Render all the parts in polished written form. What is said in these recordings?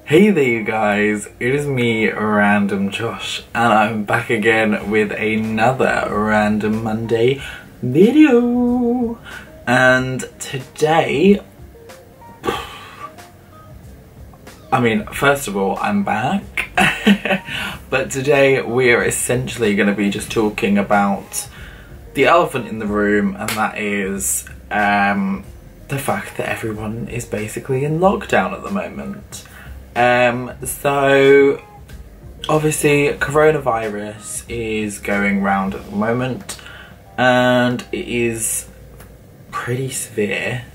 Hey there you guys, it is me, RandomJosh, and I'm back again with another Random Monday video. And today, first of all, I'm back, but today we are essentially going to be just talking about the elephant in the room, and that is the fact that everyone is basically in lockdown at the moment. So obviously coronavirus is going round at the moment and it is pretty severe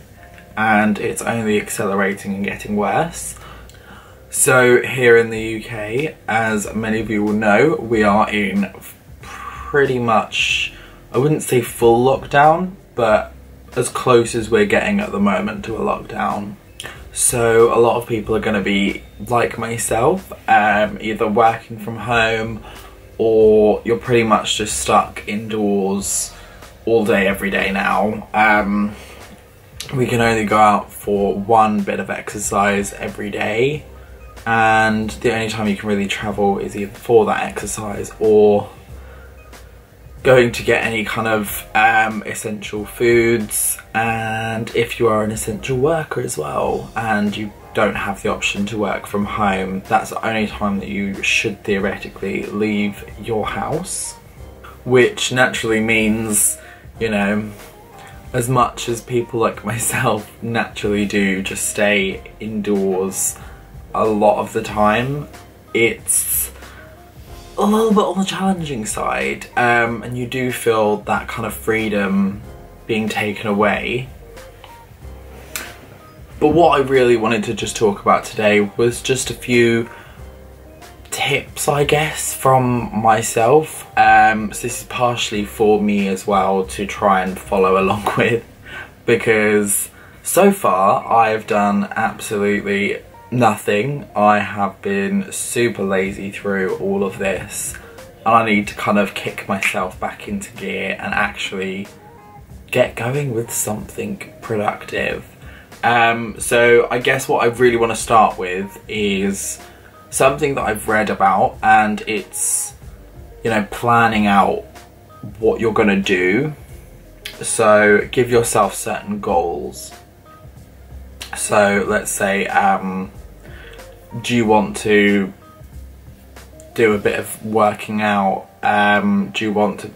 and it's only accelerating and getting worse. So here in the UK, as many of you will know, we are in pretty much, I wouldn't say full lockdown, but as close as we're getting at the moment to a lockdown. So a lot of people are going to be like myself, either working from home or you're pretty much just stuck indoors all day every day now. We can only go out for one bit of exercise every day, and the only time you can really travel is either for that exercise or going to get any kind of essential foods, and if you are an essential worker as well and you don't have the option to work from home, that's the only time that you should theoretically leave your house, which naturally means, you know, as much as people like myself naturally do just stay indoors a lot of the time, it's a little bit on the challenging side, and you do feel that kind of freedom being taken away. But what I really wanted to just talk about today was just a few tips, I guess, from myself. So this is partially for me as well to try and follow along with, because so far I've done absolutely nothing. I have been super lazy through all of this, and I need to kind of kick myself back into gear and actually get going with something productive. So I guess what I really want to start with is something that I've read about, and it's, you know, planning out what you're gonna do. So give yourself certain goals. So let's say, do you want to do a bit of working out? Do you want to,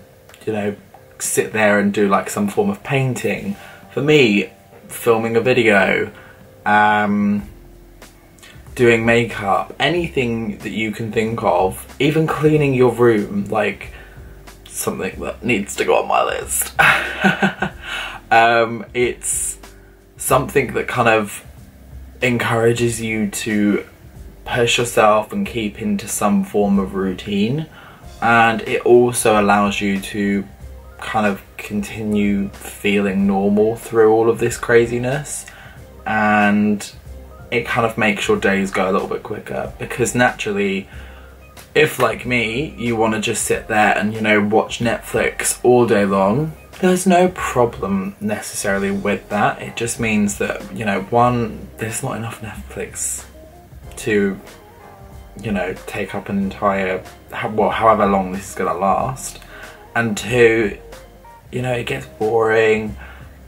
you know, sit there and do like some form of painting? For me, filming a video, doing makeup, anything that you can think of, even cleaning your room, like something that needs to go on my list. It's something that kind of encourages you to push yourself and keep into some form of routine, and it also allows you to kind of continue feeling normal through all of this craziness, and it kind of makes your days go a little bit quicker, because naturally, if like me, you want to just sit there and, you know, watch Netflix all day long, there's no problem necessarily with that. It just means that, you know, one, there's not enough Netflix to, you know, take up an entire, well, however long this is gonna last, and two, you know, it gets boring,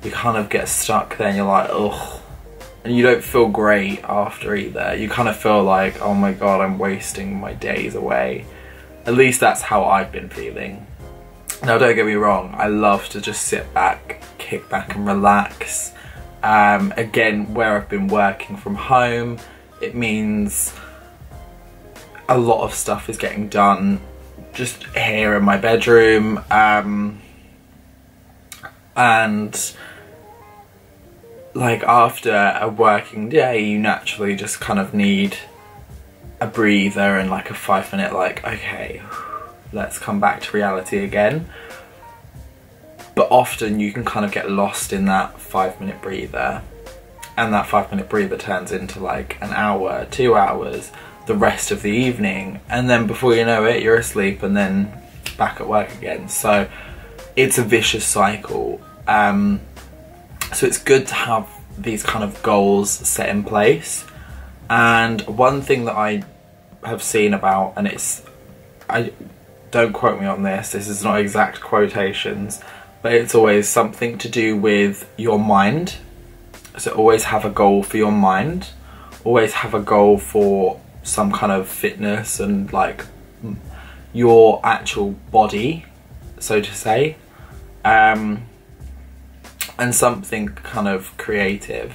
you kind of get stuck there and you're like, ugh, and you don't feel great after either. You kind of feel like, oh my god, I'm wasting my days away. At least that's how I've been feeling. Now don't get me wrong, I love to just sit back, kick back and relax. Again, where I've been working from home, it means a lot of stuff is getting done just here in my bedroom, and like after a working day, you naturally just kind of need a breather and like a 5-minute like, okay, let's come back to reality again. But often you can kind of get lost in that 5-minute breather, and that 5-minute breather turns into like an hour, 2 hours, the rest of the evening, and then before you know it, you're asleep and then back at work again. So it's a vicious cycle. So it's good to have these kind of goals set in place, And one thing that I have seen about, and don't quote me on this is not exact quotations, but it's always something to do with your mind. So always have a goal for your mind, always have a goal for some kind of fitness and like your actual body, so to say, and something kind of creative.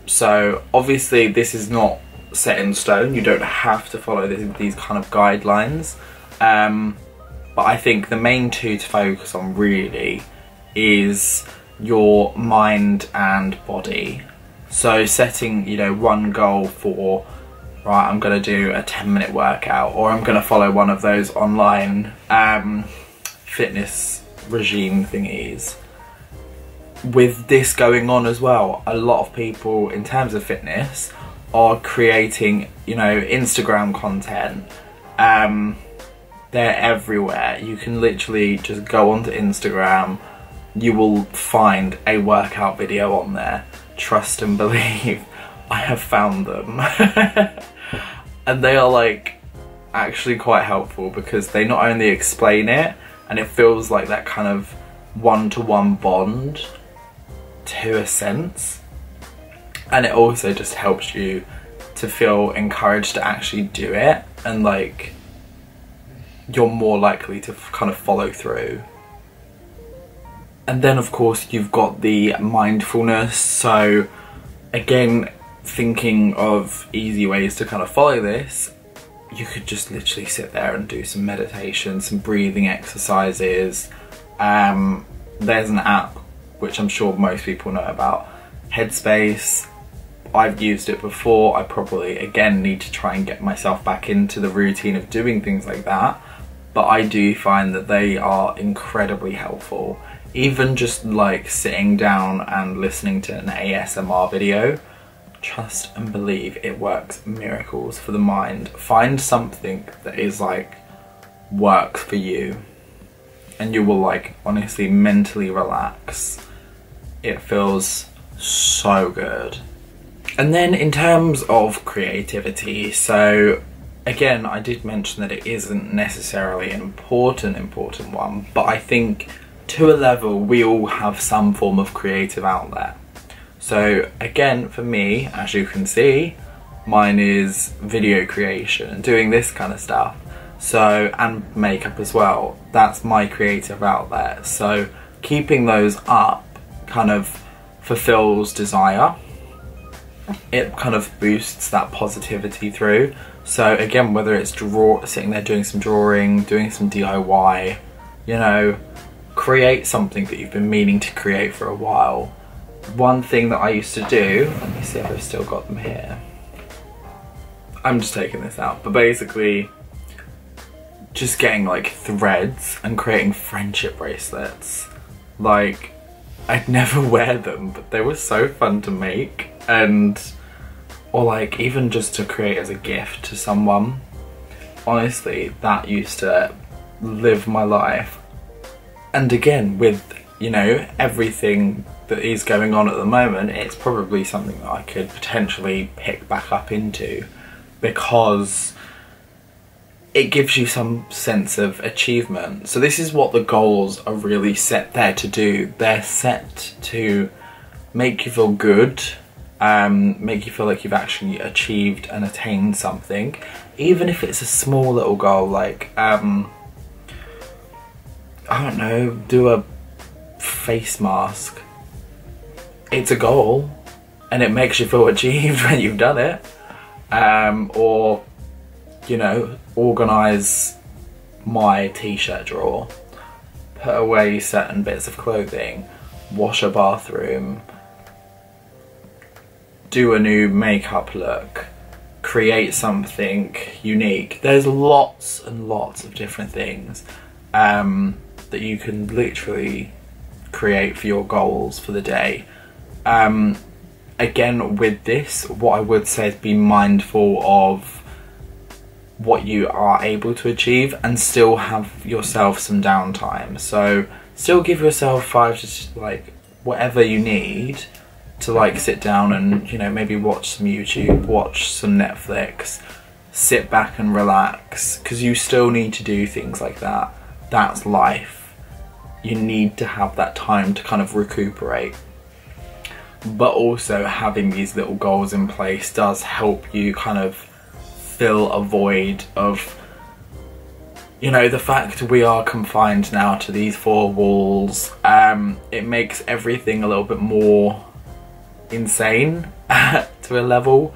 So obviously this is not set in stone, you don't have to follow these kind of guidelines, but I think the main two to focus on really is your mind and body. So setting, you know, one goal for, right, I'm going to do a 10-minute workout, or I'm going to follow one of those online fitness regime thingies. With this going on as well, a lot of people in terms of fitness are creating, you know, Instagram content. They're everywhere. You can literally just go onto Instagram, you will find a workout video on there. Trust and believe, I have found them. And they are like actually quite helpful because they not only explain it, and it feels like that kind of one-to-one bond to a sense, and it also just helps you to feel encouraged to actually do it, and like you're more likely to kind of follow through. And then of course you've got the mindfulness. So again, thinking of easy ways to kind of follow this, you could just literally sit there and do some meditation, some breathing exercises. There's an app which I'm sure most people know about, Headspace. I've used it before. I probably again need to try and get myself back into the routine of doing things like that, but I do find that they are incredibly helpful. Even just like sitting down and listening to an ASMR video, trust and believe it works miracles for the mind. Find something that is like works for you, and you will like honestly mentally relax. It feels so good. And then in terms of creativity, so again, I did mention that it isn't necessarily an important one, but I think to a level we all have some form of creative outlet. So again, for me, as you can see, mine is video creation and doing this kind of stuff. So, and makeup as well, that's my creative outlet. So keeping those up kind of fulfills desire. It kind of boosts that positivity through. So again, whether it's sitting there doing some drawing, doing some DIY, you know, create something that you've been meaning to create for a while. One thing that I used to do, let me see if I've still got them here. I'm just taking this out, but basically just getting like threads and creating friendship bracelets. Like, I'd never wear them, but they were so fun to make, and or like even just to create as a gift to someone. Honestly, that used to live my life. And again, with, you know, everything that is going on at the moment, it's probably something that I could potentially pick back up into, because it gives you some sense of achievement. So this is what the goals are really set there to do. They're set to make you feel good, make you feel like you've actually achieved and attained something, even if it's a small little goal, like I don't know, do a face mask. It's a goal and it makes you feel achieved when you've done it. Or, you know, organise my t-shirt drawer, put away certain bits of clothing, wash a bathroom, do a new makeup look, create something unique. There's lots and lots of different things that you can literally create for your goals for the day. Again, with this, what I would say is be mindful of what you are able to achieve and still have yourself some downtime. So still give yourself 5 to like whatever you need to like sit down and, you know, maybe watch some YouTube, watch some Netflix, sit back and relax, because you still need to do things like that. That's life. You need to have that time to kind of recuperate. But also having these little goals in place does help you kind of fill a void of, you know, the fact we are confined now to these four walls. It makes everything a little bit more insane to a level.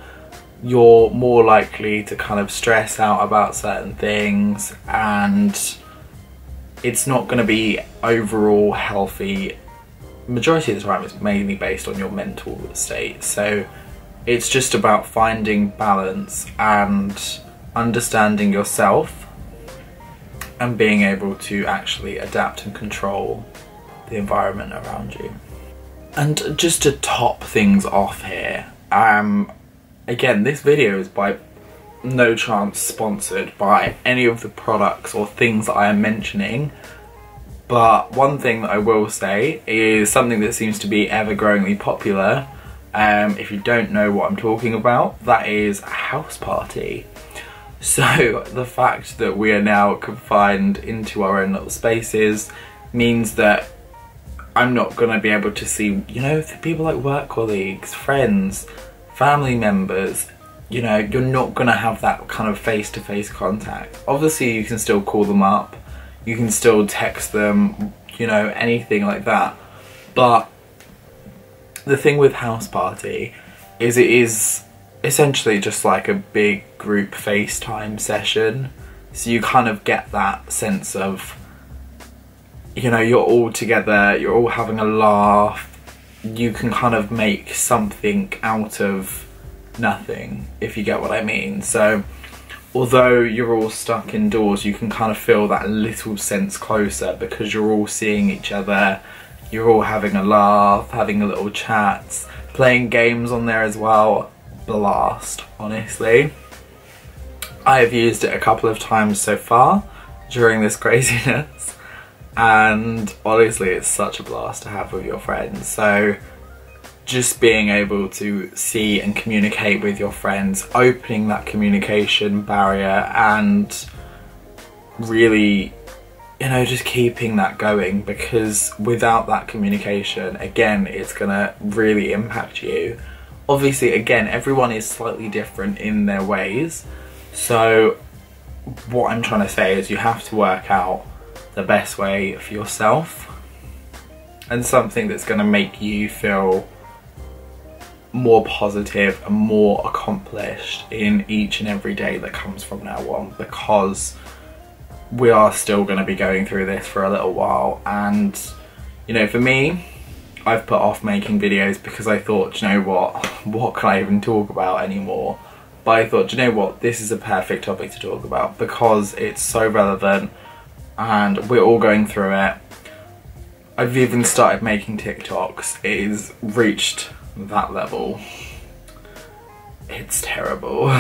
You're more likely to kind of stress out about certain things, and it's not going to be overall healthy. Majority of the time it's mainly based on your mental state. So it's just about finding balance and understanding yourself and being able to actually adapt and control the environment around you. And just to top things off here, again, this video is by no chance sponsored by any of the products or things that I am mentioning, but one thing that I will say is something that seems to be ever-growingly popular. If you don't know what I'm talking about, that is a house party. So the fact that we are now confined into our own little spaces means that I'm not going to be able to see, you know, people like work colleagues, friends, family members. You know, you're not going to have that kind of face-to-face contact. Obviously you can still call them up, you can still text them, you know, anything like that. But the thing with house party is it is essentially just like a big group FaceTime session. So you kind of get that sense of, you know, you're all together, you're all having a laugh. You can kind of make something out of nothing, if you get what I mean. So although you're all stuck indoors, you can kind of feel that little sense closer because you're all seeing each other, you're all having a laugh, having a little chat, playing games on there as well. Blast, honestly. I have used it a couple of times so far during this craziness, and honestly it's such a blast to have with your friends. So just being able to see and communicate with your friends, opening that communication barrier and really, you know, just keeping that going, because without that communication, again, it's gonna really impact you. Obviously, again, everyone is slightly different in their ways. So what I'm trying to say is you have to work out the best way for yourself and something that's gonna make you feel more positive and more accomplished in each and every day that comes from now on, because we are still going to be going through this for a little while. And you know, for me, I've put off making videos because I thought, you know what can I even talk about anymore? But I thought, you know what, this is a perfect topic to talk about because it's so relevant and we're all going through it. I've even started making TikToks. It has reached that level. It's terrible.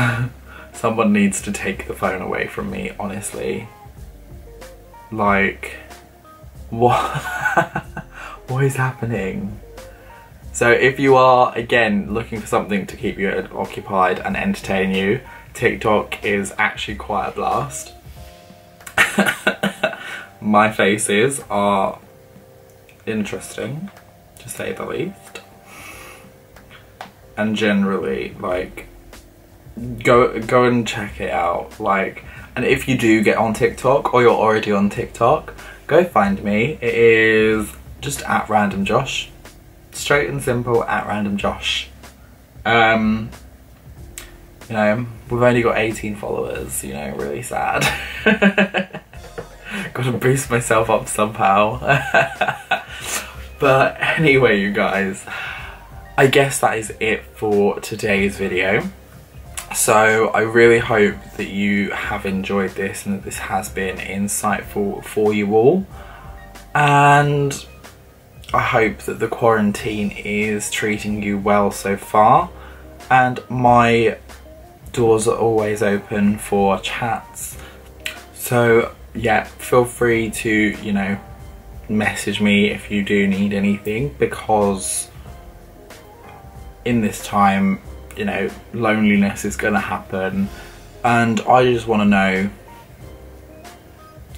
Someone needs to take the phone away from me, honestly. Like, what? What is happening? So if you are, again, looking for something to keep you occupied and entertain you, TikTok is actually quite a blast. My faces are interesting, to say the least. And generally, like, go and check it out. Like, and if you do get on TikTok or you're already on TikTok, go find me. It is just at RandomJosh, straight and simple, at RandomJosh. You know, we've only got 18 followers. You know, really sad. Got to boost myself up somehow. But anyway, you guys, I guess that is it for today's video. So I really hope that you have enjoyed this and that this has been insightful for you all. And I hope that the quarantine is treating you well so far. And my doors are always open for chats. So yeah, feel free to, you know, message me if you do need anything, because in this time, you know, loneliness is going to happen, and I just want to know,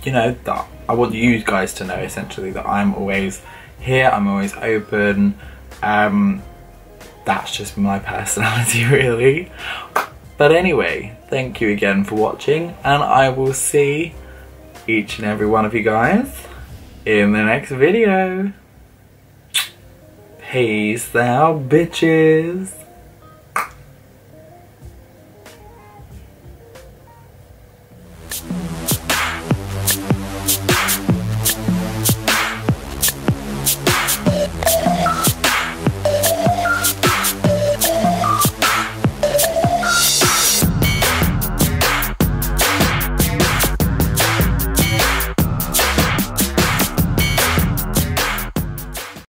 you know, that I want you guys to know essentially that I'm always here, I'm always open. That's just my personality really. But anyway, thank you again for watching, and I will see each and every one of you guys in the next video. Peace out, bitches.